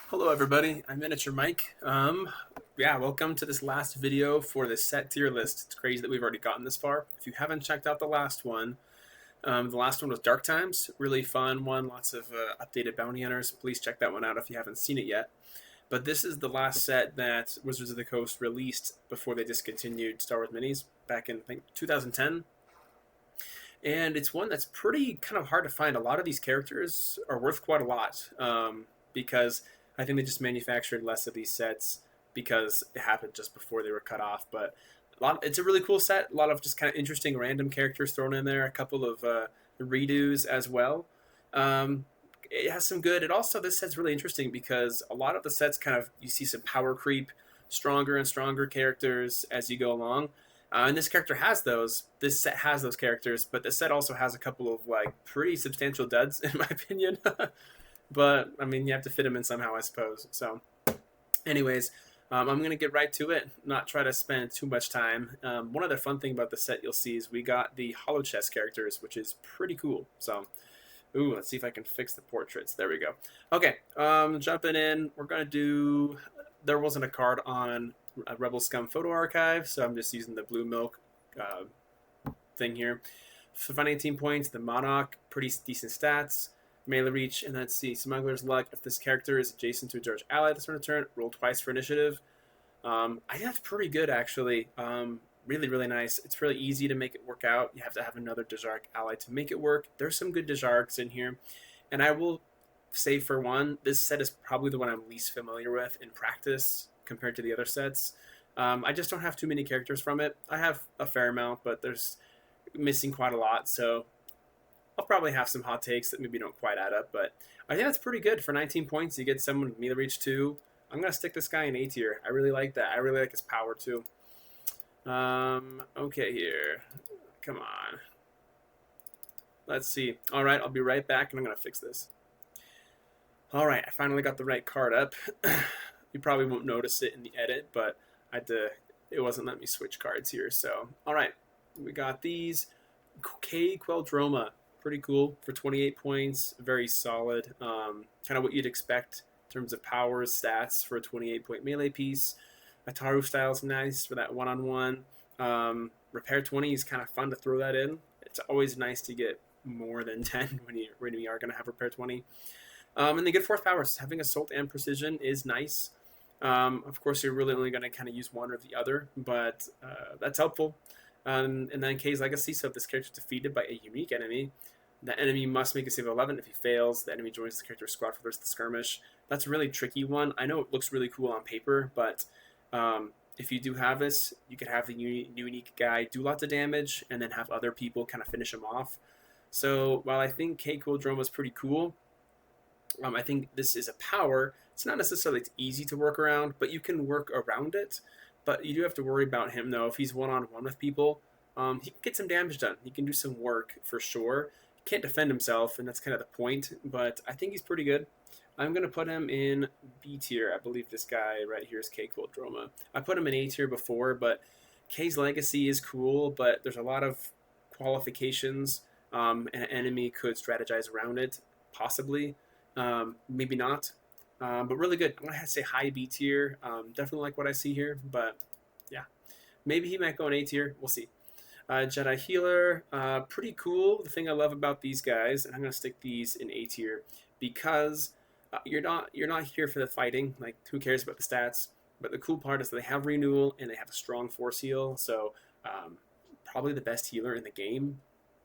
Hello everybody, I'm Miniature Mike. Yeah, welcome to this last video for the set tier list. It's crazy that we've already gotten this far. If you haven't checked out the last one was Dark Times. Really fun one, lots of updated bounty hunters. Please check that one out if you haven't seen it yet. But this is the last set that Wizards of the Coast released before they discontinued Star Wars Minis back in, I think, 2010. And it's one that's pretty kind of hard to find. A lot of these characters are worth quite a lot because I think they just manufactured less of these sets because it happened just before they were cut off. But it's a really cool set. A lot of just kind of interesting random characters thrown in there. A couple of redos as well. It has some good. This set's really interesting because a lot of the sets kind of you see some power creep, stronger and stronger characters as you go along. And this character has those. This set has those characters, but the set also has a couple of like pretty substantial duds, in my opinion. But I mean, you have to fit them in somehow, I suppose. So, anyways, I'm gonna get right to it. Not try to spend too much time. One other fun thing about the set you'll see is we got the hollow chest characters, which is pretty cool. So, ooh, let's see if I can fix the portraits. There we go. Okay, jumping in. We're gonna do. There wasn't a card on Rebel Scum Photo Archive, so I'm just using the blue milk thing here. For finding 18 points, the Monarch, pretty decent stats. Melee reach, and let's see, Smuggler's Luck. If this character is adjacent to a charged ally this turn, roll twice for initiative. I think that's pretty good, actually. Really, really nice. It's really easy to make it work out. You have to have another Dejark ally to make it work. There's some good Dejarks in here. And I will say, for one, this set is probably the one I'm least familiar with in practice compared to the other sets. I just don't have too many characters from it. I have a fair amount, but there's missing quite a lot, so I'll probably have some hot takes that maybe don't quite add up, but I think that's pretty good. For 19 points, you get someone with melee reach 2. I'm going to stick this guy in A tier. I really like that. I really like his power, too. Okay, here. Come on. Let's see. All right, I'll be right back, and I'm going to fix this. All right, I finally got the right card up. You probably won't notice it in the edit, but it wasn't letting me switch cards here. So, all right, we got these. K Queldroma. Pretty cool for 28 points. Very solid. Kind of what you'd expect in terms of powers, stats for a 28-point melee piece. Ataru style is nice for that one-on-one. Repair 20 is kind of fun to throw that in. It's always nice to get more than 10 when you are going to have repair 20. And the good fourth powers. Having assault and precision is nice. Of course, you're really only going to kind of use one or the other, but that's helpful. And then K's Legacy, so if this character is defeated by a unique enemy, the enemy must make a save of 11. If he fails, the enemy joins the character's squad for the rest of the skirmish. That's a really tricky one. I know it looks really cool on paper, but if you do have this, you could have the unique guy do lots of damage and then have other people kind of finish him off. So while I think K Queldroma is pretty cool, I think this is a power. It's not necessarily easy to work around, but you can work around it. But you do have to worry about him, though. If he's one-on-one with people, he can get some damage done. He can do some work for sure. He can't defend himself, and that's kind of the point. But I think he's pretty good. I'm going to put him in B tier. I believe this guy right here is K Queldroma. I put him in A tier before, but K's Legacy is cool, but there's a lot of qualifications. An enemy could strategize around it, possibly. Maybe not. But really good. I'm going to say high B tier. Definitely like what I see here. But yeah, maybe he might go in A tier. We'll see. Jedi Healer. Pretty cool. The thing I love about these guys, and I'm going to stick these in A tier because you're not here for the fighting. Like, who cares about the stats? But the cool part is that they have renewal and they have a strong force heal. So probably the best healer in the game,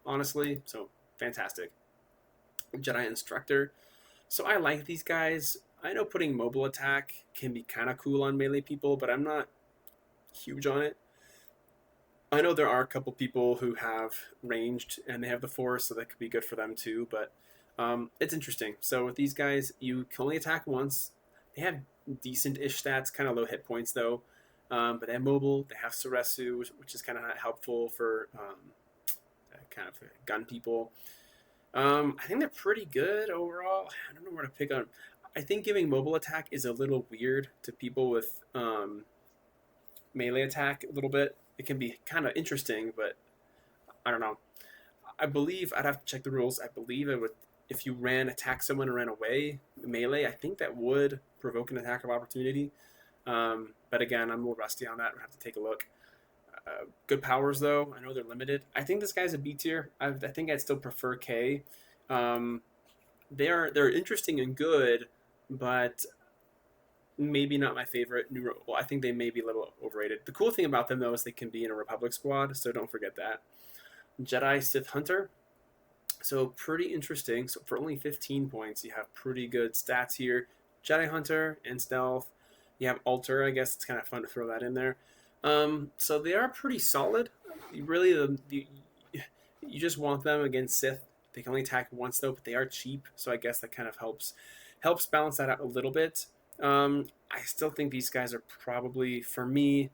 honestly. So fantastic. Jedi Instructor. So I like these guys. I know putting mobile attack can be kind of cool on melee people, but I'm not huge on it. I know there are a couple people who have ranged and they have the force, so that could be good for them too, but it's interesting. So with these guys, you can only attack once. They have decent-ish stats, kind of low hit points though, but they have mobile, they have Suresu, which is kind of helpful for kind of gun people. I think they're pretty good overall. I don't know where to pick on. I think giving mobile attack is a little weird to people with melee attack a little bit. It can be kind of interesting, but I don't know. I believe I'd have to check the rules. I believe if you attack someone and ran away melee, I think that would provoke an attack of opportunity. But again, I'm a little rusty on that. I have to take a look. Good powers though. I know they're limited. I think this guy's a B tier. I think I'd still prefer K. They're interesting and good, but maybe not my favorite. Well, I think they may be a little overrated. The cool thing about them though is they can be in a Republic squad, so don't forget that. Jedi Sith Hunter. So pretty interesting. So for only 15 points, you have pretty good stats here. Jedi Hunter and Stealth. You have Alter. I guess it's kind of fun to throw that in there. So they are pretty solid. You just want them against Sith. They can only attack once though, but they are cheap. So I guess that kind of helps balance that out a little bit. I still think these guys are probably, for me,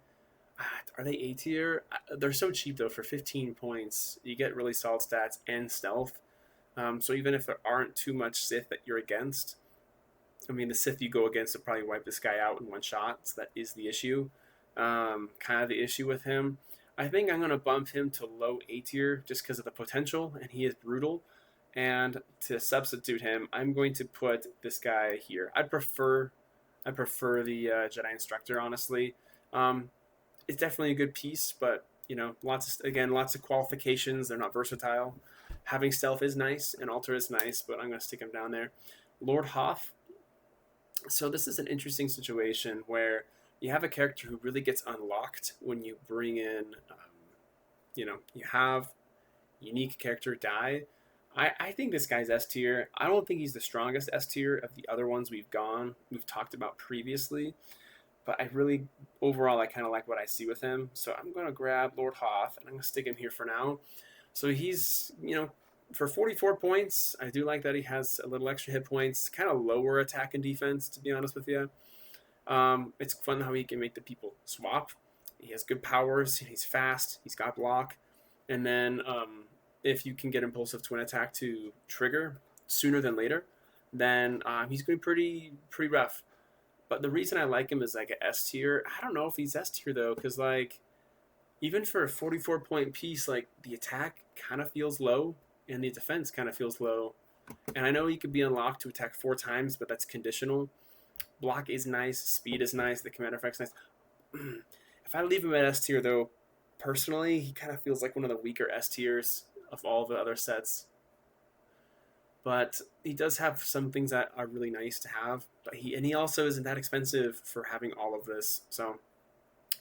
are they A tier? They're so cheap though. For 15 points, you get really solid stats and stealth. So even if there aren't too much Sith that you're against, I mean, the Sith you go against will probably wipe this guy out in one shot. So that is the issue. Kind of the issue with him. I think I'm going to bump him to low A tier just because of the potential, and he is brutal. And to substitute him, I'm going to put this guy here. I prefer the Jedi Instructor, honestly. It's definitely a good piece, but lots of qualifications. They're not versatile. Having stealth is nice, and alter is nice, but I'm going to stick him down there. Lord Hoth. So this is an interesting situation where you have a character who really gets unlocked when you bring in, you have unique character die. I think this guy's S tier. I don't think he's the strongest S tier of the other ones we've talked about previously. But overall, I kind of like what I see with him. So I'm going to grab Lord Hoth, and I'm going to stick him here for now. So he's, for 44 points, I do like that he has a little extra hit points, kind of lower attack and defense, to be honest with you. It's fun how he can make the people swap. He has good powers. He's fast. He's got block. And then if you can get impulsive twin attack to trigger sooner than later, then he's going to be pretty rough. But the reason I like him is like an S tier. I don't know if he's S tier though, because even for a 44 point piece, the attack kind of feels low and the defense kind of feels low. And I know he could be unlocked to attack 4 times, but that's conditional. Block is nice, speed is nice, the commander effect's nice. If I leave him at S tier though, personally, he kind of feels like one of the weaker S tiers of all the other sets. But he does have some things that are really nice to have. But he also isn't that expensive for having all of this. So,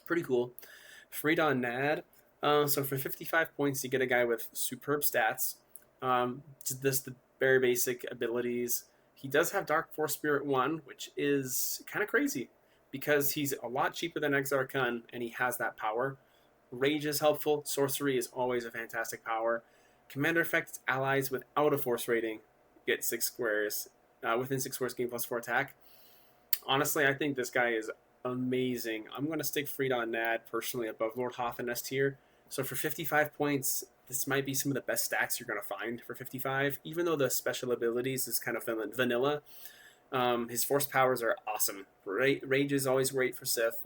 pretty cool. Freedon Nad. So for 55 points, you get a guy with superb stats. Just the very basic abilities. He does have Dark Force Spirit 1, which is kind of crazy. Because he's a lot cheaper than Exar Kun, and he has that power. Rage is helpful. Sorcery is always a fantastic power. Commander effects allies without a force rating get 6 squares. Within 6 squares, gain +4 attack. Honestly, I think this guy is amazing. I'm going to stick Freedon Nad personally above Lord Hoth in S tier. So for 55 points, this might be some of the best stacks you're going to find for 55. Even though the special abilities is kind of vanilla, his force powers are awesome. Rage is always great for Sith.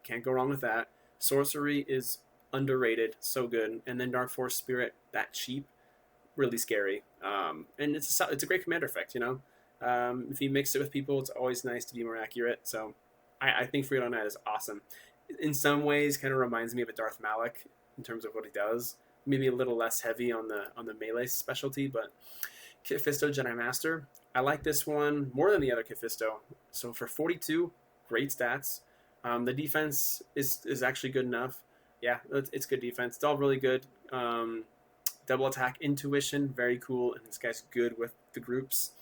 Can't go wrong with that. Sorcery is underrated, so good. And then Dark Force Spirit, that cheap, really scary. And it's a great commander effect, if you mix it with people, it's always nice to be more accurate. So I think Freedon Nad is awesome. In some ways, kind of reminds me of a Darth Malak in terms of what he does. Maybe a little less heavy on the melee specialty, but Kit Fisto Jedi Master. I like this one more than the other Kit Fisto. So for 42, great stats. The defense is actually good enough. Yeah, it's good defense. It's all really good. Double attack, intuition, very cool. And this guy's good with the groups.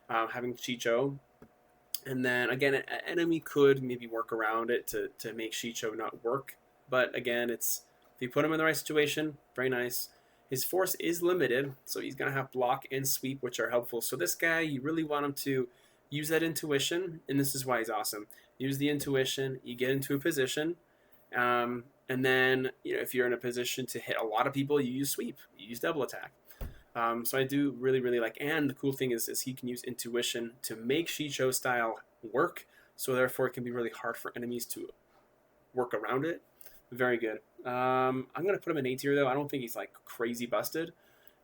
Having Chicho. And then, again, an enemy could maybe work around it to make Chicho not work. But, again, if you put him in the right situation, very nice. His force is limited, so he's going to have block and sweep, which are helpful. So this guy, you really want him to use that intuition, and this is why he's awesome. Use the intuition, you get into a position, and then if you're in a position to hit a lot of people, you use sweep, you use double attack. So I do really, really like, and the cool thing is he can use intuition to make Shicho style work, so therefore it can be really hard for enemies to work around it. Very good. I'm going to put him in A tier though. I don't think he's crazy busted.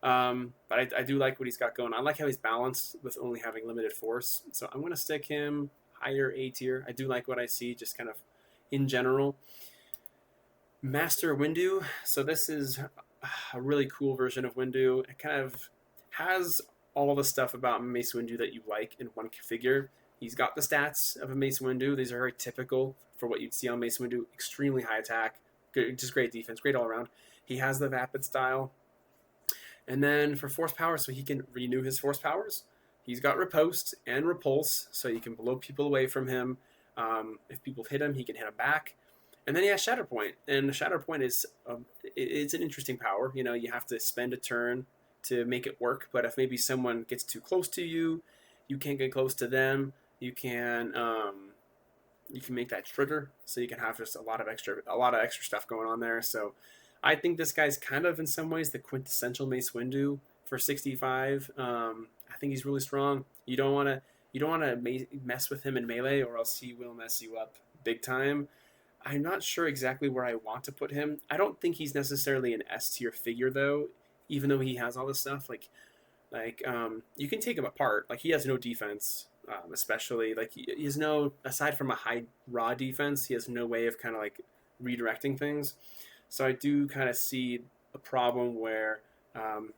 But I do like what he's got going. I like how he's balanced with only having limited force. So I'm going to stick him higher A tier. I do like what I see, just kind of in general. Master Windu. So this is a really cool version of Windu. It kind of has all the stuff about Mace Windu that you like in one figure. He's got the stats of a Mace Windu. These are very typical for what you'd see on Mace Windu. Extremely high attack, good, just great defense, great all around. He has the Vapid style. And then for force power, so he can renew his force powers. He's got riposte and repulse, so you can blow people away from him. If people hit him, he can hit them back. And then he has Shatterpoint, and the Shatterpoint is it's an interesting power. You know, you have to spend a turn to make it work. But if maybe someone gets too close to you, you can't get close to them. You can make that trigger, so you can have just a lot of extra stuff going on there. So I think this guy's kind of in some ways the quintessential Mace Windu for 65. I think he's really strong. You don't want to mess with him in melee, or else he will mess you up big time. I'm not sure exactly where I want to put him. I don't think he's necessarily an S tier figure though, even though he has all this stuff. You can take him apart. Like, he has no defense, especially like he has no, aside from a high raw defense, he has no way of kind of like redirecting things. So I do kind of see a problem where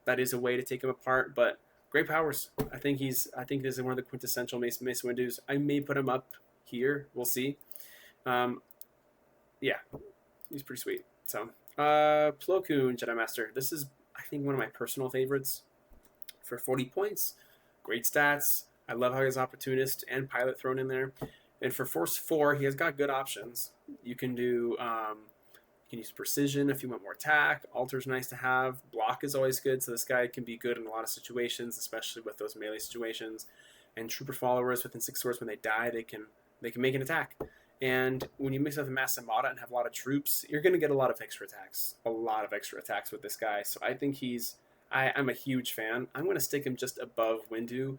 that is a way to take him apart, but great powers. I think this is one of the quintessential Mace Windus. I may put him up here. We'll see. Yeah, he's pretty sweet. So, Plo Koon, Jedi Master. This is, I think, one of my personal favorites for 40 points. Great stats. I love how he has Opportunist and Pilot thrown in there. And for Force 4, he has got good options. You can do, you can use Precision if you want more attack. Alter's nice to have. Block is always good, so this guy can be good in a lot of situations, especially with those melee situations. And Trooper Followers within 6 swords, when they die, they can make an attack. And when you mix up the Mass Armada and have a lot of troops, you're going to get a lot of extra attacks. A lot of extra attacks with this guy. So I think I'm a huge fan. I'm going to stick him just above Windu,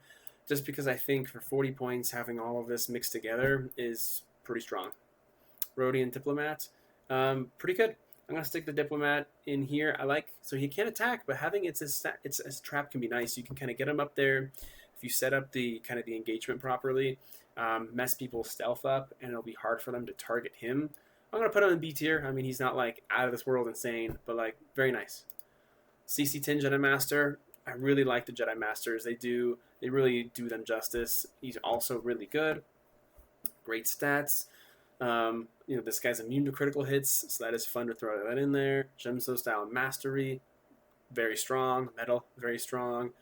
just because I think for 40 points, having all of this mixed together is pretty strong. Rodian Diplomat, pretty good. I'm going to stick the Diplomat in here. So he can't attack, but having its trap can be nice. You can kind of get him up there if you set up the engagement properly. Mess people's stealth up, and it'll be hard for them to target him. I'm going to put him in B tier. I mean, he's not like out of this world insane, but like very nice. CC10 Jedi Master. I really like the Jedi Masters. They really do them justice. He's also really good. Great stats. This guy's immune to critical hits, so that is fun to throw that in there. Gemso style mastery, very strong. Metal, very strong.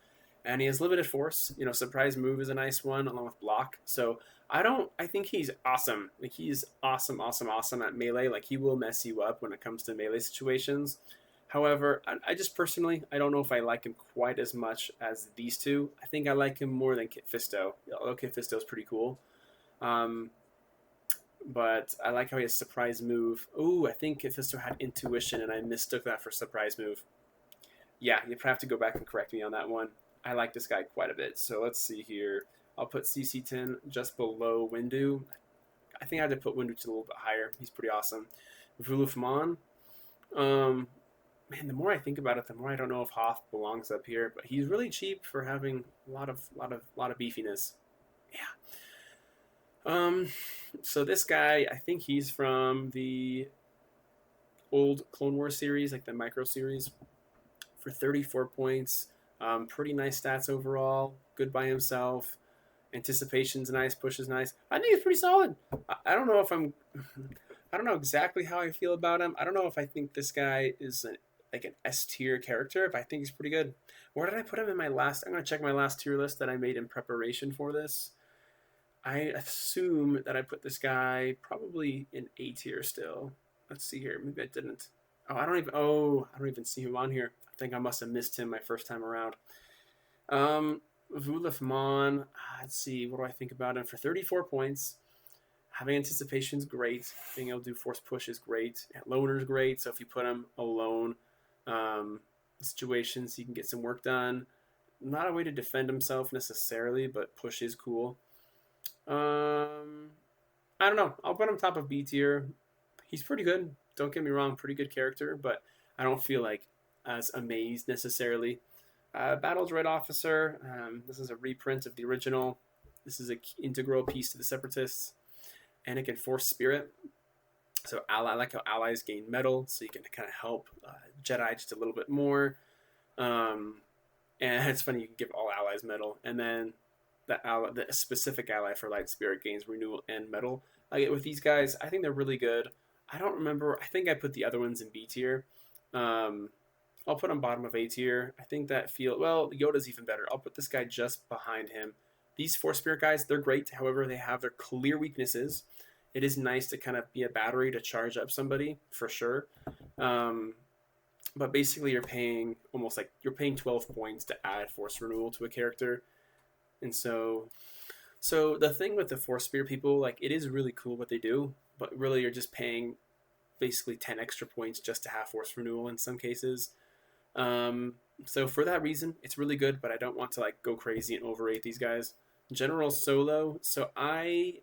And he has limited force. Surprise move is a nice one, along with block. So I think he's awesome. Like, he's awesome at melee. Like, he will mess you up when it comes to melee situations. However, I just personally, I don't know if I like him quite as much as these two. I think I like him more than Kit Fisto. Although Kit Fisto's pretty cool. But I like how he has surprise move. Ooh, I think Kit Fisto had intuition, and I mistook that for surprise move. Yeah, you have to go back and correct me on that one. I like this guy quite a bit. So let's see here. I'll put CC10 just below Windu. I think I had to put Windu just a little bit higher. He's pretty awesome. Vuluf Mon. Man, the more I think about it, the more I don't know if Hoth belongs up here. But he's really cheap for having a lot of beefiness. Yeah. So this guy, I think he's from the old Clone Wars series, like the Micro series, for 34 points. Pretty nice stats overall. Good by himself. Anticipation's nice. Push is nice. I think it's pretty solid. I don't know if I don't know exactly how I feel about him. I don't know if I think this guy is an S tier character, but I think he's pretty good. Where did I put him in my last? I'm going to check my last tier list that I made in preparation for this. I assume that I put this guy probably in A tier still. Let's see here. Maybe I didn't. I don't even see him on here. I think I must have missed him my first time around. Vuluf Mon. Let's see. What do I think about him? For 34 points, having anticipation's great. Being able to do force push is great. Loner's great. So if you put him alone, situations, he can get some work done. Not a way to defend himself necessarily, but push is cool. I don't know. I'll put him top of B tier. He's pretty good. Don't get me wrong. Pretty good character, but I don't feel like as amazed necessarily. Battle Droid Officer. This is a reprint of the original. This is an integral piece to the Separatists. And it can force spirit. So I like how allies gain metal, so you can kind of help Jedi just a little bit more. And it's funny, you can give all allies metal, and then the specific ally for light spirit gains renewal and metal. With these guys, I think they're really good. I don't remember. I think I put the other ones in B tier. I'll put them bottom of A tier. I think that Yoda's even better. I'll put this guy just behind him. These Force Spirit guys, they're great. However, they have their clear weaknesses. It is nice to kind of be a battery to charge up somebody, for sure. But basically, you're paying 12 points to add Force Renewal to a character. And so the thing with the Force Spirit people, like, it is really cool what they do, but really you're just paying basically 10 extra points just to have Force Renewal in some cases. So for that reason, it's really good, but I don't want to like go crazy and overrate these guys. General Solo, so I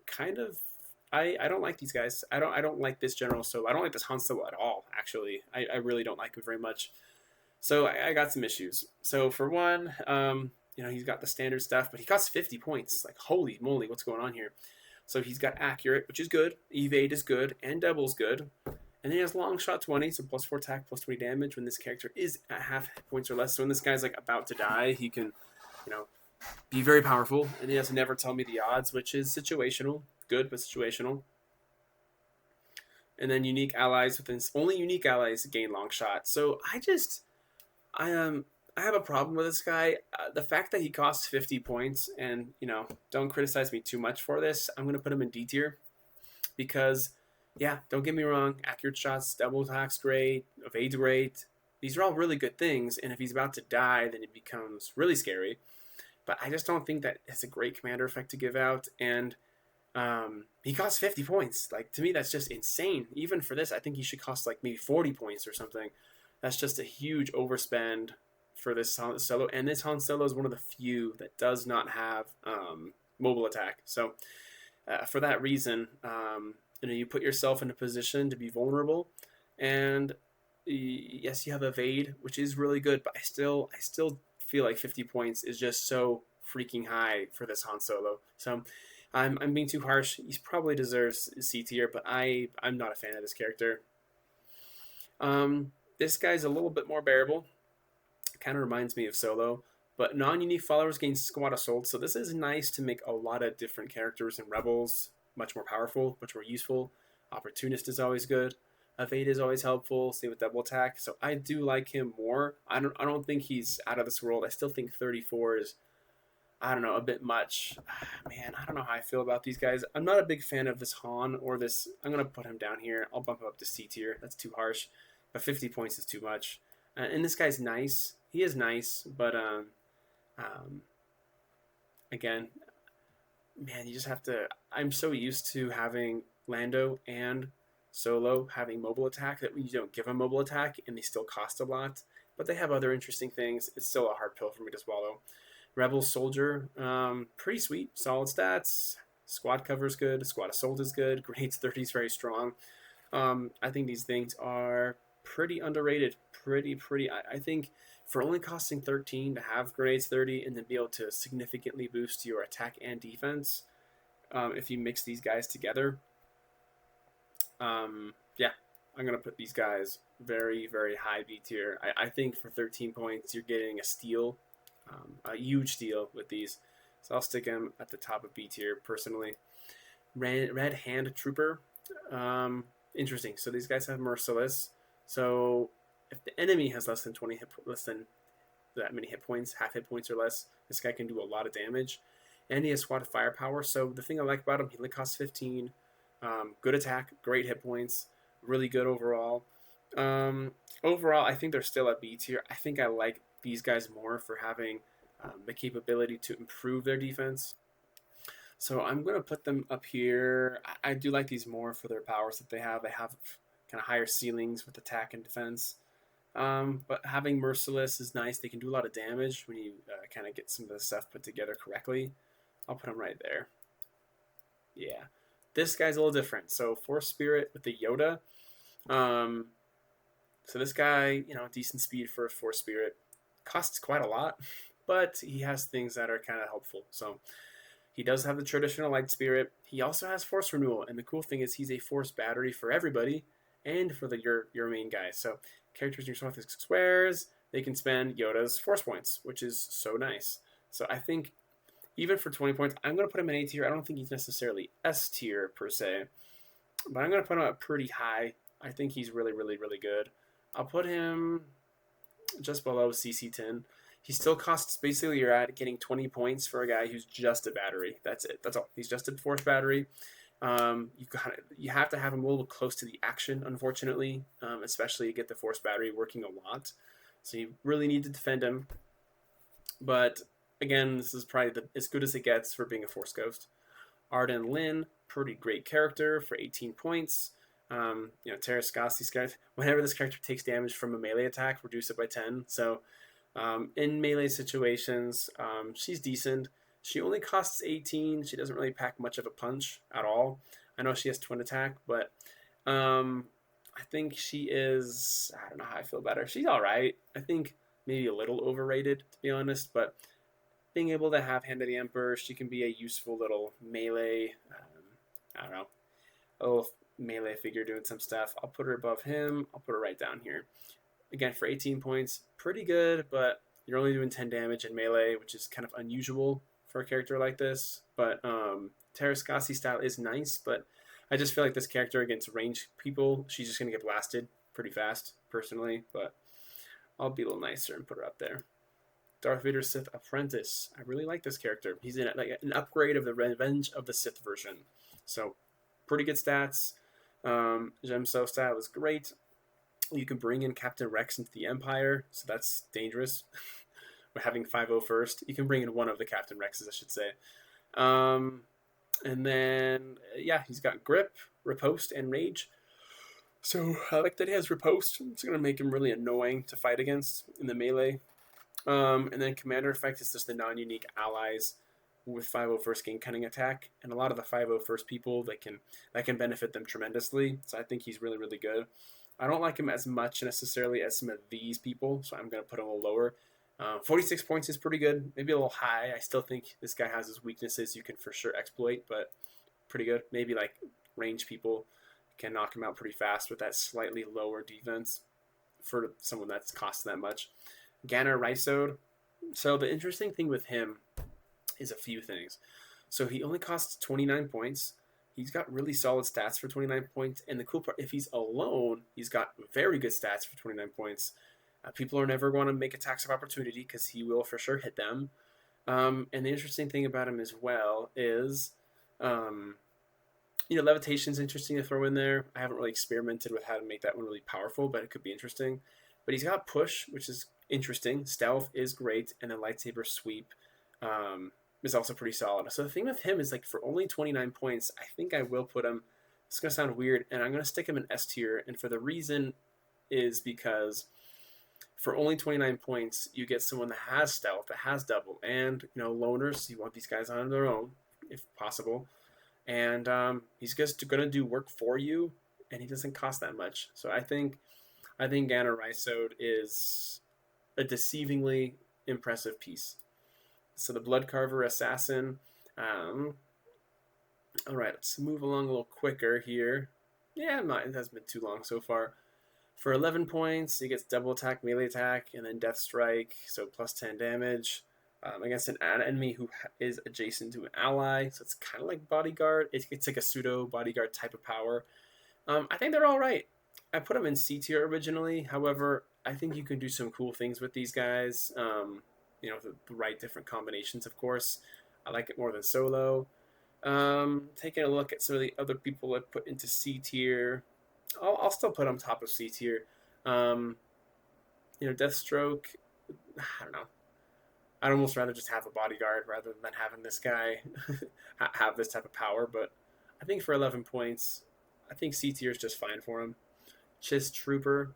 don't like these guys. I don't like this General Solo. I don't like this Han Solo at all, actually. I really don't like him very much. So I got some issues. So for one, he's got the standard stuff, but he costs 50 points. Like, holy moly, what's going on here? So he's got accurate, which is good. Evade is good, and double's good. And then he has long shot 20, so plus 4 attack, plus 20 damage when this character is at half hit points or less. So when this guy's like about to die, he can, be very powerful. And he has to never tell me the odds, which is situational. Good, but situational. And then unique allies only unique allies gain long shot. So I have a problem with this guy. The fact that he costs 50 points, and don't criticize me too much for this. I'm gonna put him in D tier because, yeah, don't get me wrong. Accurate shots, double attacks, great. Evade's great. These are all really good things. And if he's about to die, then it becomes really scary. But I just don't think that it's a great commander effect to give out. And he costs 50 points. Like, to me, that's just insane. Even for this, I think he should cost like maybe 40 points or something. That's just a huge overspend for this Han Solo. And this Han Solo is one of the few that does not have mobile attack. So for that reason, you put yourself in a position to be vulnerable. And yes, you have evade, which is really good, but I still feel like 50 points is just so freaking high for this Han Solo. So I'm being too harsh. He probably deserves C tier, but I'm not a fan of this character. This guy's a little bit more bearable. Kind of reminds me of Solo, but non-unique followers gain squad assault. So this is nice to make a lot of different characters and rebels much more powerful, much more useful. Opportunist is always good. Evade is always helpful. Same with double attack. So I do like him more. I don't think he's out of this world. I still think 34 is, a bit much. Man, I don't know how I feel about these guys. I'm not a big fan of this Han or this. I'm going to put him down here. I'll bump him up to C tier. That's too harsh. But 50 points is too much. And this guy's nice. He is nice, but again, man, you just have to. I'm so used to having Lando and Solo having mobile attack that when you don't give them mobile attack and they still cost a lot, but they have other interesting things. It's still a hard pill for me to swallow. Rebel Soldier, pretty sweet, solid stats. Squad cover is good. Squad assault is good. Grenades 30 is very strong. I think these things are pretty underrated. I think for only costing 13 to have grenades 30 and then be able to significantly boost your attack and defense, if you mix these guys together, I'm going to put these guys very, very high B tier. I think for 13 points, you're getting a steal, a huge steal with these. So I'll stick him at the top of B tier personally. Red Hand Trooper, interesting. So these guys have Merciless. So if the enemy has less than that many hit points, half hit points or less, this guy can do a lot of damage. And he has squad firepower. So the thing I like about him, he only costs 15. Good attack, great hit points, really good overall. Overall, I think they're still at B tier. I think I like these guys more for having the capability to improve their defense. So I'm going to put them up here. I do like these more for their powers that they have. They have kind of higher ceilings with attack and defense. But having Merciless is nice. They can do a lot of damage when you kind of get some of the stuff put together correctly. I'll put them right there. Yeah. This guy's a little different. So Force Spirit with the Yoda. So this guy, decent speed for a Force Spirit. Costs quite a lot, but he has things that are kind of helpful. So he does have the traditional light spirit. He also has force renewal, and the cool thing is he's a force battery for everybody and for your main guy. So characters in your Swath squares, they can spend Yoda's force points, which is so nice. So I think even for 20 points, I'm going to put him in A tier. I don't think he's necessarily S tier per se, but I'm going to put him up pretty high. I think he's really, really, really good. I'll put him just below CC10. He still costs, basically you're at getting 20 points for a guy who's just a battery. That's it. That's all. He's just a force battery. You have to have him a little close to the action, unfortunately, especially to get the force battery working a lot. So you really need to defend him. But again, this is probably as good as it gets for being a force ghost. Arden Lin, pretty great character for 18 points. Terrascasi's character, whenever this character takes damage from a melee attack, reduce it by 10. So in melee situations, she's decent. She only costs 18. She doesn't really pack much of a punch at all. I know she has twin attack, but I think she is, I don't know how I feel about her. She's all right. I think maybe a little overrated, to be honest, but being able to have Hand of the Emperor, she can be a useful little melee, I don't know, a little melee figure doing some stuff. I'll put her above him. I'll put her right down here. Again, for 18 points, pretty good, but you're only doing 10 damage in melee, which is kind of unusual for a character like this. But Terrascasi style is nice, but I just feel like this character against ranged people, she's just going to get blasted pretty fast, personally. But I'll be a little nicer and put her up there. Darth Vader's Sith Apprentice. I really like this character. He's in like an upgrade of the Revenge of the Sith version. So, pretty good stats. Gemso style is great. You can bring in Captain Rex into the Empire, so that's dangerous. We're having 5-0 first. You can bring in one of the Captain Rexes, I should say. And then, yeah, he's got Grip, Riposte, and Rage. So I like that he has Riposte. It's going to make him really annoying to fight against in the melee. And then Commander Effect is just the non-unique allies with 5-0 first gain cunning attack. And a lot of the 5-0 first people, that can benefit them tremendously. So I think he's really, really good. I don't like him as much necessarily as some of these people, so I'm going to put him a little lower. 46 points is pretty good, maybe a little high. I still think this guy has his weaknesses you can for sure exploit, but pretty good. Maybe like range people can knock him out pretty fast with that slightly lower defense for someone that's costing that much. Ganner Rysode. So the interesting thing with him is a few things. So he only costs 29 points. He's got really solid stats for 29 points. And the cool part, if he's alone, he's got very good stats for 29 points. People are never going to make attacks of opportunity because he will for sure hit them. And the interesting thing about him as well is, levitation is interesting to throw in there. I haven't really experimented with how to make that one really powerful, but it could be interesting. But he's got push, which is interesting. Stealth is great. And then lightsaber sweep is also pretty solid. So the thing with him is, like, for only 29 points, I think I will put him, it's going to sound weird, and I'm going to stick him in S tier. And for the reason is because for only 29 points, you get someone that has stealth, that has double, and, loners. You want these guys on their own, if possible. And he's just going to do work for you, and he doesn't cost that much. So I think Ganner Rysode is a deceivingly impressive piece. So the Bloodcarver Assassin. All right, let's move along a little quicker here. Yeah, it hasn't been too long so far. For 11 points, he gets double attack, melee attack, and then death strike, so plus 10 damage against an enemy who is adjacent to an ally. So it's kind of like bodyguard. It's like a pseudo bodyguard type of power. I think they're all right. I put them in C tier originally. However, I think you can do some cool things with these guys. The right different combinations, of course. I like it more than Solo. Taking a look at some of the other people I put into C tier. I'll still put on top of C tier. Deathstroke, I don't know. I'd almost rather just have a bodyguard rather than having this guy have this type of power. But I think for 11 points, I think C tier is just fine for him. Chiss Trooper,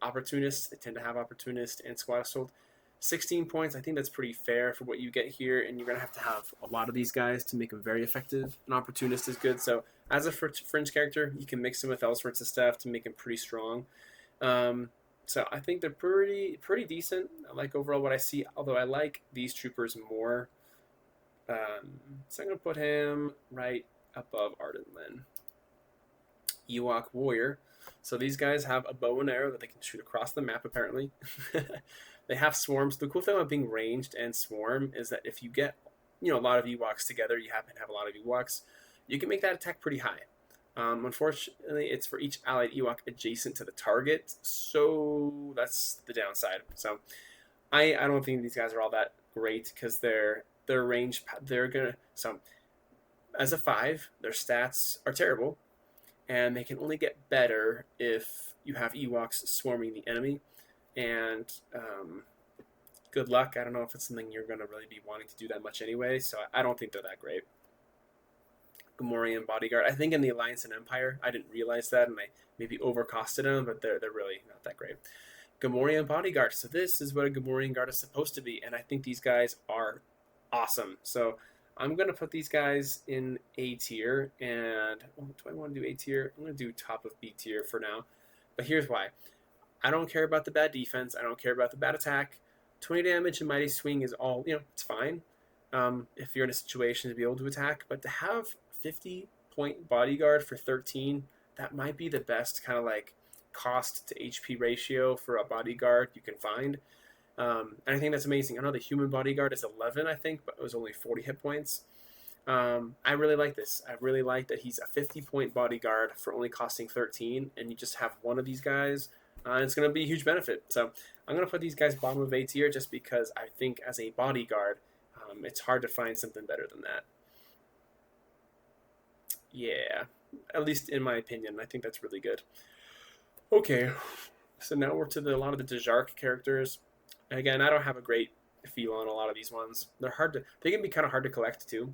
Opportunist. They tend to have Opportunist and Squad Assault. 16 points, I think that's pretty fair for what you get here, and you're going to have a lot of these guys to make them very effective. An Opportunist is good, so as a fringe character, you can mix him with all sorts of stuff to make him pretty strong. So I think they're pretty decent. I like overall what I see, although I like these troopers more. So I'm gonna put him right above Arden Lin. Ewok Warrior. So these guys have a bow and arrow that they can shoot across the map, apparently. They have swarms. The cool thing about being ranged and swarm is that if you get, a lot of Ewoks together, you happen to have a lot of Ewoks, you can make that attack pretty high. Unfortunately, it's for each allied Ewok adjacent to the target, so that's the downside. So I don't think these guys are all that great because their range, they're gonna, so as a 5, their stats are terrible, and they can only get better if you have Ewoks swarming the enemy. And good luck. I don't know if it's something you're going to really be wanting to do that much anyway, so I don't think they're that great. Gamorrean Bodyguard. I think in the Alliance and Empire, I didn't realize that, and I maybe overcosted them, but they're really not that great. Gamorrean Bodyguard. So this is what a Gamorrean Guard is supposed to be, and I think these guys are awesome. So I'm going to put these guys in A tier, and do I want to do A tier? I'm going to do top of B tier for now, but here's why. I don't care about the bad defense. I don't care about the bad attack. 20 damage and Mighty Swing is all, it's fine if you're in a situation to be able to attack, but to have 50-point Bodyguard for 13, that might be the best kind of like cost to HP ratio for a Bodyguard you can find. And I think that's amazing. I know the human Bodyguard is 11, I think, but it was only 40 hit points. I really like this. I really like that he's a 50-point Bodyguard for only costing 13, and you just have one of these guys, and it's going to be a huge benefit. So I'm going to put these guys bottom of A tier just because I think as a Bodyguard, it's hard to find something better than that. Yeah, at least in my opinion, I think that's really good. Okay, so now we're to a lot of the Dejark characters. Again, I don't have a great feel on a lot of these ones. They can be kind of hard to collect too.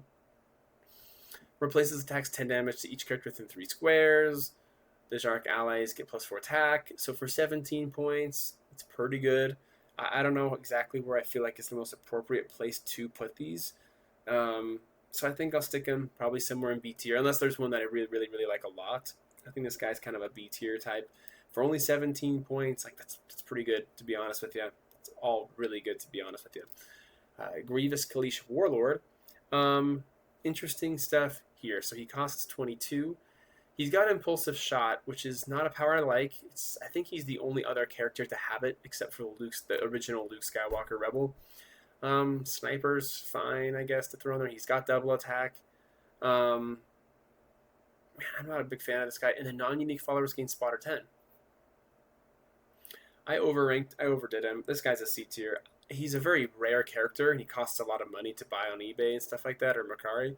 Replaces attacks 10 damage to each character within 3 squares. The Dejark allies get +4 attack. So for 17 points, it's pretty good. I don't know exactly where I feel like is the most appropriate place to put these. So I think I'll stick him probably somewhere in B tier, unless there's one that I really, really, really like a lot. I think this guy's kind of a B tier type. For only 17 points, that's pretty good, to be honest with you. It's all really good, to be honest with you. Grievous Kaleesh Warlord. Interesting stuff here. So he costs 22. He's got Impulsive Shot, which is not a power I like. I think he's the only other character to have it, except for the original Luke Skywalker Rebel. Sniper's fine, I guess, to throw in there. He's got double attack. Man, I'm not a big fan of this guy. And the non-unique followers gain Spotter 10. I overdid him. This guy's a C tier. He's a very rare character, and he costs a lot of money to buy on eBay and stuff like that, or Mercari.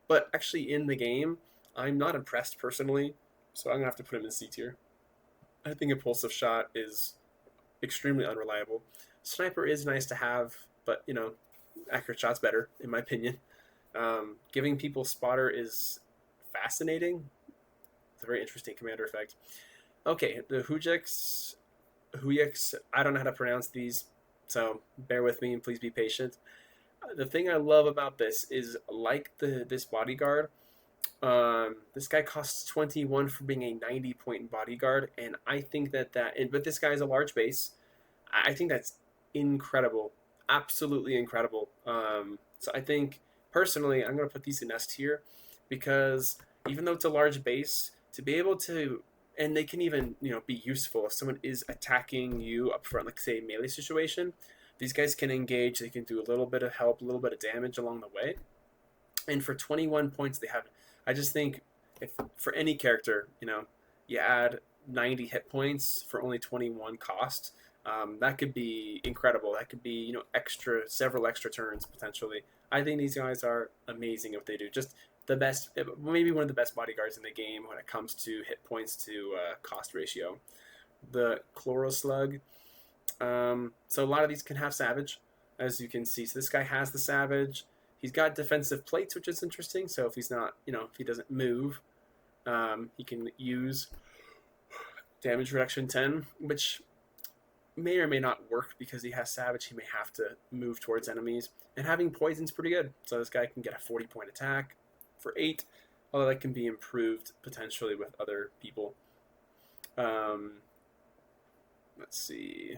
But actually, in the game, I'm not impressed personally, so I'm going to have to put him in C tier. I think Impulsive Shot is extremely unreliable. Sniper is nice to have, but, Accurate Shot's better, in my opinion. Giving people Spotter is fascinating. It's a very interesting commander effect. Okay, the Huyeks, I don't know how to pronounce these, so bear with me and please be patient. The thing I love about this is, like this Bodyguard, this guy costs 21 for being a 90-point Bodyguard, and I think but this guy is a large base. I think that's incredible, absolutely incredible. So I think, personally, I'm going to put these in S tier, because even though it's a large base, to be able to, and they can even, be useful if someone is attacking you up front, like say a melee situation, these guys can engage, they can do a little bit of help, a little bit of damage along the way. And for 21 points, I just think if for any character, you add 90 hit points for only 21 cost, that could be incredible. That could be, several extra turns potentially. I think these guys are amazing at what they do. Just the best, maybe one of the best bodyguards in the game when it comes to hit points to cost ratio. The Chloroslug. So a lot of these can have Savage, as you can see. So this guy has the Savage. He's got defensive plates, which is interesting. So if he's not, if he doesn't move, he can use damage reduction 10, which may or may not work because he has Savage. He may have to move towards enemies. And having Poison's pretty good. So this guy can get a 40-point attack for 8, although that can be improved potentially with other people. Let's see.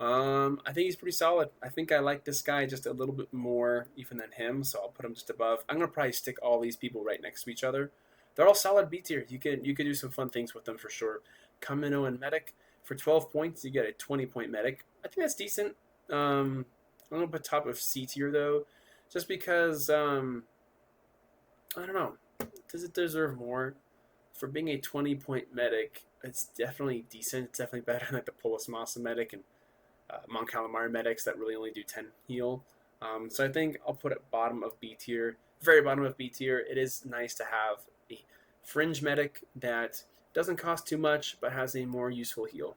I think he's pretty solid. I think I like this guy just a little bit more even than him, so I'll put him just above. I'm gonna probably stick all these people right next to each other. They're all solid B tier. You can do some fun things with them for sure. Kamino and Medic for 12 points, you get a 20-point Medic. I think that's decent. I'm gonna put top of C tier though, just because I don't know. Does it deserve more? For being a 20-point medic, it's definitely decent. It's definitely better than like the Polis Massa medic and Mon Calamari medics that really only do 10 heal. So I think I'll put it bottom of B tier, very bottom of B tier. It is nice to have a fringe medic that doesn't cost too much but has a more useful heal.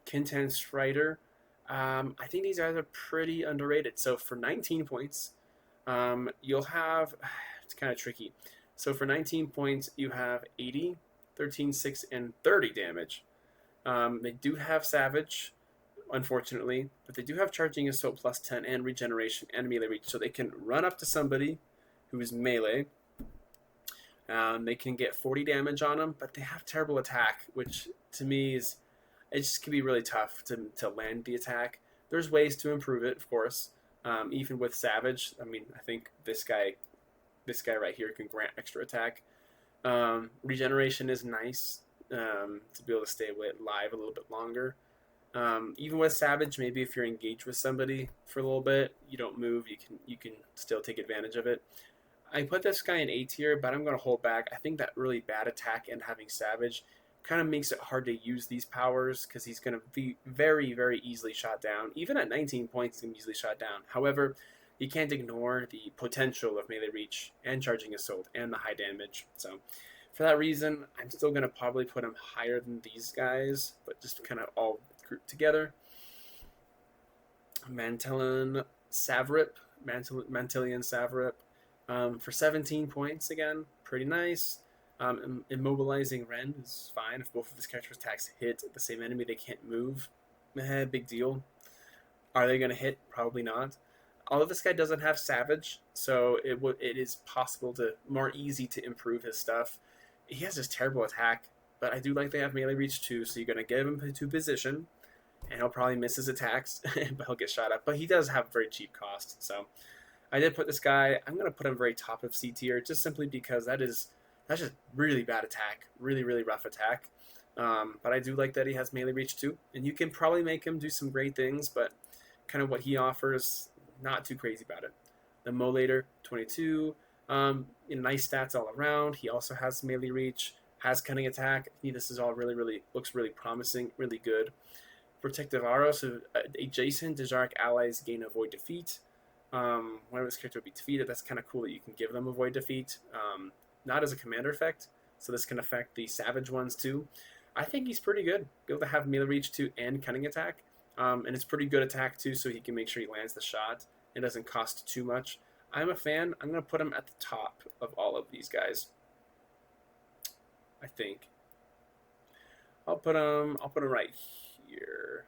Kintan Strider. I think these guys are pretty underrated. So for 19 points, you'll have, it's kind of tricky. So for 19 points, you have 80, 13, 6, and 30 damage. They do have Savage, unfortunately, but they do have Charging Assault plus 10 and Regeneration and Melee Reach, so they can run up to somebody who is melee. They can get 40 damage on them, but they have terrible attack, which to me is, it just can be really tough to land the attack. There's ways to improve it, of course. Even with Savage, I mean, I think this guy right here can grant extra attack. Regeneration is nice to be able to stay alive a little bit longer. Even with Savage, maybe if you're engaged with somebody for a little bit, you don't move, you can still take advantage of it. I put this guy in A tier, but I'm going to hold back. I think that really bad attack and having Savage kind of makes it hard to use these powers because he's going to be very, very easily shot down. Even at 19 points, he can be easily shot down. However, you can't ignore the potential of melee reach and charging assault and the high damage. So for that reason, I'm still going to probably put him higher than these guys, but just kind of all grouped together. Mantilian Savrip. For 17 points again, pretty nice. Immobilizing Ren is fine. If both of his characters' attacks hit the same enemy, they can't move. Big deal. Are they going to hit? Probably not. Although this guy doesn't have Savage, so it is possible to more easy to improve his stuff. He has this terrible attack, but I do like they have melee reach too, so you're going to get him into position, and he'll probably miss his attacks, but he'll get shot up. But he does have very cheap cost, so I did put this guy. I'm going to put him very top of C tier, just simply because that's just really bad attack, really, really rough attack. But I do like that he has melee reach too, and you can probably make him do some great things, but kind of what he offers, not too crazy about it. The Molator, 22, nice stats all around. He also has melee reach, has cunning attack. I think this is all really looks really promising, really good. Protective Aura, so adjacent Dejarik allies gain avoid defeat. Whenever this character would be defeated, that's kind of cool that you can give them avoid defeat. Not as a commander effect, so this can affect the Savage ones too. I think he's pretty good. Be able to have melee reach too and cunning attack. And it's pretty good attack too, so he can make sure he lands the shot. It doesn't cost too much. I'm a fan. I'm going to put him at the top of all of these guys. I think. I'll put him right here.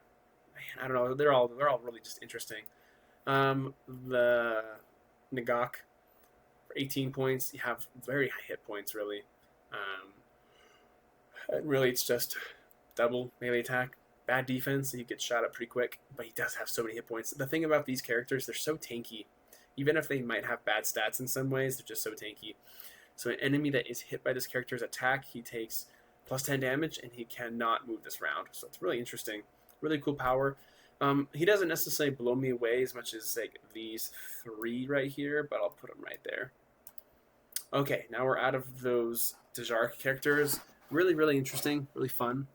Man, I don't know. They're all really just interesting. The Nagak for 18 points. You have very high hit points, really. And really, it's just double melee attack. Bad defense, he gets shot up pretty quick, but he does have so many hit points. The thing about these characters, they're so tanky. Even if they might have bad stats in some ways, they're just so tanky. So an enemy that is hit by this character's attack, he takes plus 10 damage, and he cannot move this round. So it's really interesting. Really cool power. He doesn't necessarily blow me away as much as like these three right here, but I'll put him right there. Okay, now we're out of those Dejarik characters. Really interesting, really fun.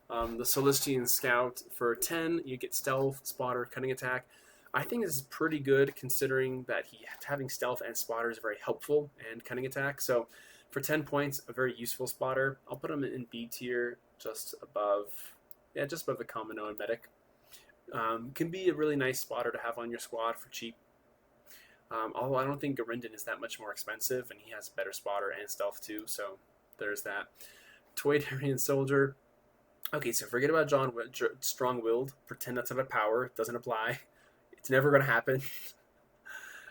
The Celestian Scout for 10, you get Stealth, Spotter, Cunning Attack. I think this is pretty good considering that having Stealth and Spotter is very helpful, and Cunning Attack. So for 10 points, a very useful spotter. I'll put him in B tier, just above the Kamino and Medic. Can be a really nice spotter to have on your squad for cheap. Although I don't think Garindon is that much more expensive, and he has better spotter and Stealth too, so there's that. Toydarian Soldier. Okay, so forget about Strong-Willed. Pretend that's not a power. It doesn't apply. It's never going to happen.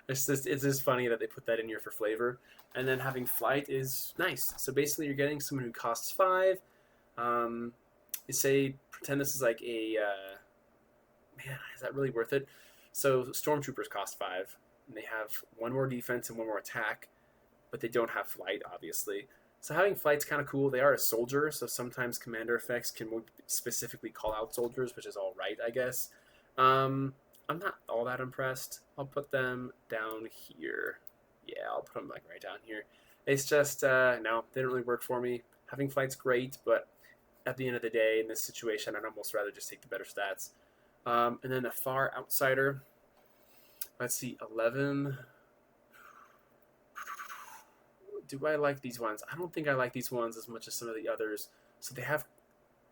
It's just funny that they put that in here for flavor. And then having Flight is nice. So basically you're getting someone who costs 5. say pretend this is like a man, is that really worth it? So stormtroopers cost 5, and they have one more defense and one more attack, but they don't have flight, obviously. So having flight's kind of cool. They are a soldier, so sometimes commander effects can more specifically call out soldiers, which is all right, I guess. I'm not all that impressed. I'll put them down here. Yeah, I'll put them like right down here. It's just no, they don't really work for me. Having flight's great, but at the end of the day, in this situation, I'd almost rather just take the better stats. And then the far outsider. Let's see, 11. Do I like these ones? I don't think I like these ones as much as some of the others. So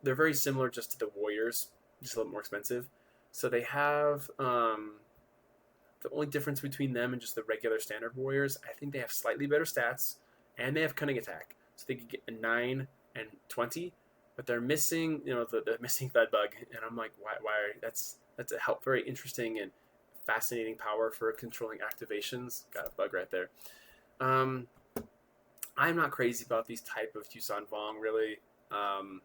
they're very similar just to the warriors, just a little more expensive. So they have the only difference between them and just the regular standard warriors, I think they have slightly better stats, and they have cunning attack. So they could get a 9 and 20, but they're missing, the missing Thud Bug, and I'm like, why? That's a very interesting and fascinating power for controlling activations. Got a bug right there. I'm not crazy about these type of Yuuzhan Vong, really. I'm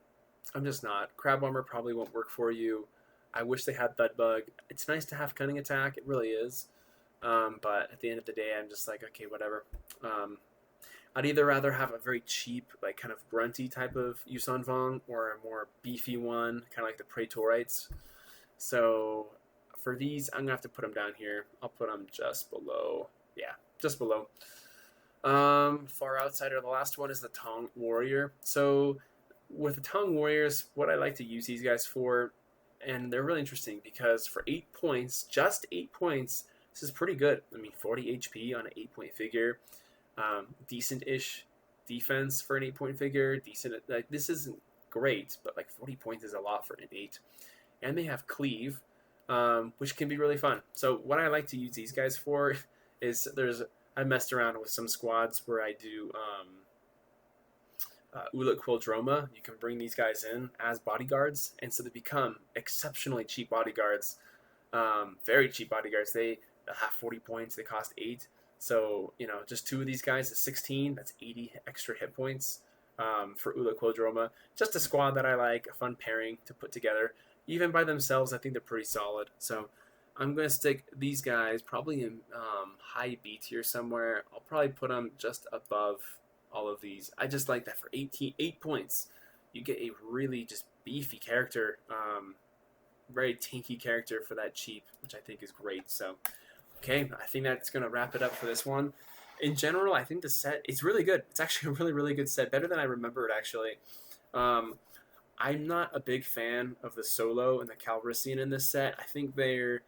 just not. Crab Armor probably won't work for you. I wish they had Thud Bug. It's nice to have Cunning Attack. It really is. But at the end of the day, I'm just like, okay, whatever. I'd either rather have a very cheap, like kind of grunty type of Yuuzhan Vong or a more beefy one, kind of like the Praetorites. So for these, I'm going to have to put them down here. I'll put them just below. Yeah, just below. Far outsider, the last one is the Tong Warrior. So with the Tong Warriors, what I like to use these guys for, and they're really interesting because for 8 points, just 8 points, this is pretty good. I mean, 40 HP on an 8-point figure, decent-ish defense for an 8-point figure, decent. Like this isn't great, but like 40 points is a lot for an 8. And they have Cleave, which can be really fun. So what I like to use these guys for is I messed around with some squads where I do Ulit Quildroma. You can bring these guys in as bodyguards, and so they become exceptionally cheap bodyguards, very cheap bodyguards. They have 40 points. They cost 8. So, just 2 of these guys is 16. That's 80 extra hit points for Ulit Quildroma. Just a squad that I like, a fun pairing to put together. Even by themselves, I think they're pretty solid. So I'm going to stick these guys probably in high B tier somewhere. I'll probably put them just above all of these. I just like that for 8 points. You get a really just beefy character, very tanky character for that cheap, which I think is great. So, okay, I think that's going to wrap it up for this one. In general, I think the set, it's really good. It's actually a really, really good set. Better than I remembered, actually. I'm not a big fan of the Solo and the Calrissian in this set. I think they're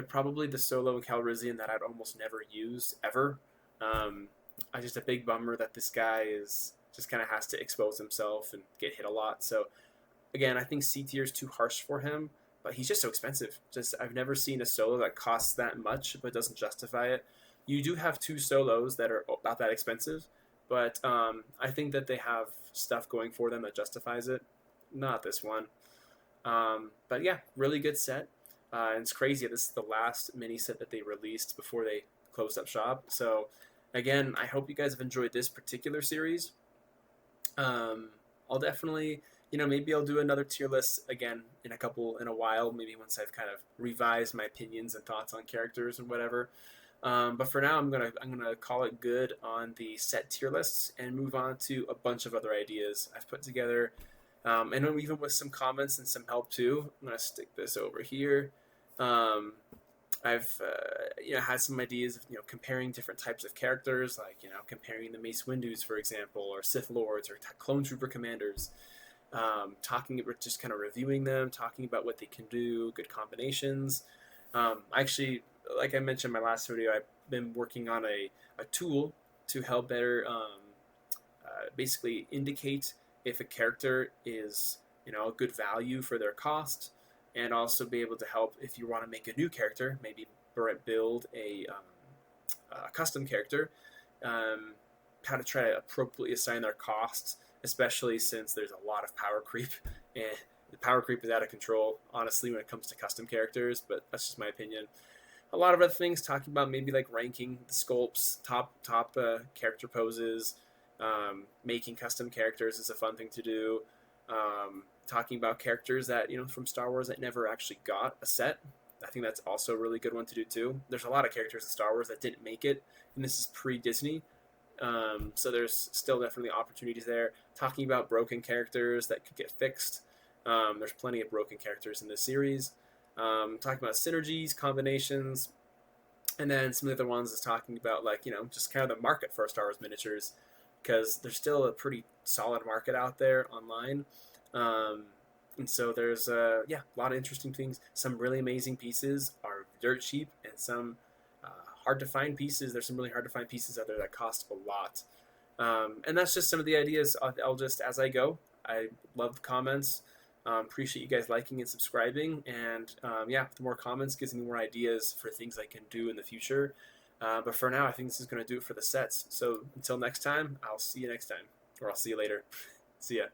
probably the Solo and Calrissian that I'd almost never use, ever. I just a big bummer that this guy is just kind of has to expose himself and get hit a lot. So, again, I think C tier is too harsh for him, but he's just so expensive. I've never seen a Solo that costs that much but doesn't justify it. You do have 2 Solos that are about that expensive, but I think that they have stuff going for them that justifies it. Not this one. But yeah, really good set. And it's crazy. This is the last mini set that they released before they closed up shop. So again, I hope you guys have enjoyed this particular series. I'll definitely, maybe I'll do another tier list again in a while, maybe once I've kind of revised my opinions and thoughts on characters and whatever. But for now, I'm gonna call it good on the set tier lists and move on to a bunch of other ideas I've put together. And even with some comments and some help too. I'm gonna stick this over here. I've had some ideas of comparing different types of characters, like comparing the Mace Windus, for example, or Sith Lords, or Clone Trooper commanders. Talking about just kind of reviewing them, talking about what they can do, good combinations. Actually, like I mentioned in my last video, I've been working on a tool to help better basically indicate if a character is a good value for their cost, and also be able to help if you want to make a new character, maybe build a custom character, how to try to appropriately assign their costs, especially since there's a lot of power creep, and the power creep is out of control, honestly, when it comes to custom characters, but that's just my opinion. A lot of other things, talking about maybe like ranking the sculpts, top character poses, making custom characters is a fun thing to do. talking about characters that, from Star Wars that never actually got a set. I think that's also a really good one to do too. There's a lot of characters in Star Wars that didn't make it, and this is pre-Disney. So there's still definitely opportunities there. Talking about broken characters that could get fixed. There's plenty of broken characters in this series. Talking about synergies, combinations, and then some of the other ones is talking about just kind of the market for Star Wars miniatures, because there's still a pretty solid market out there online. And so there's a lot of interesting things. Some really amazing pieces are dirt cheap, and some hard to find pieces. There's some really hard to find pieces out there that cost a lot. And that's just some of the ideas. I'll just, as I go. I love the comments. Appreciate you guys liking and subscribing. And the more comments gives me more ideas for things I can do in the future. But for now, I think this is going to do it for the sets. So until next time, I'll see you next time. Or I'll see you later. See ya.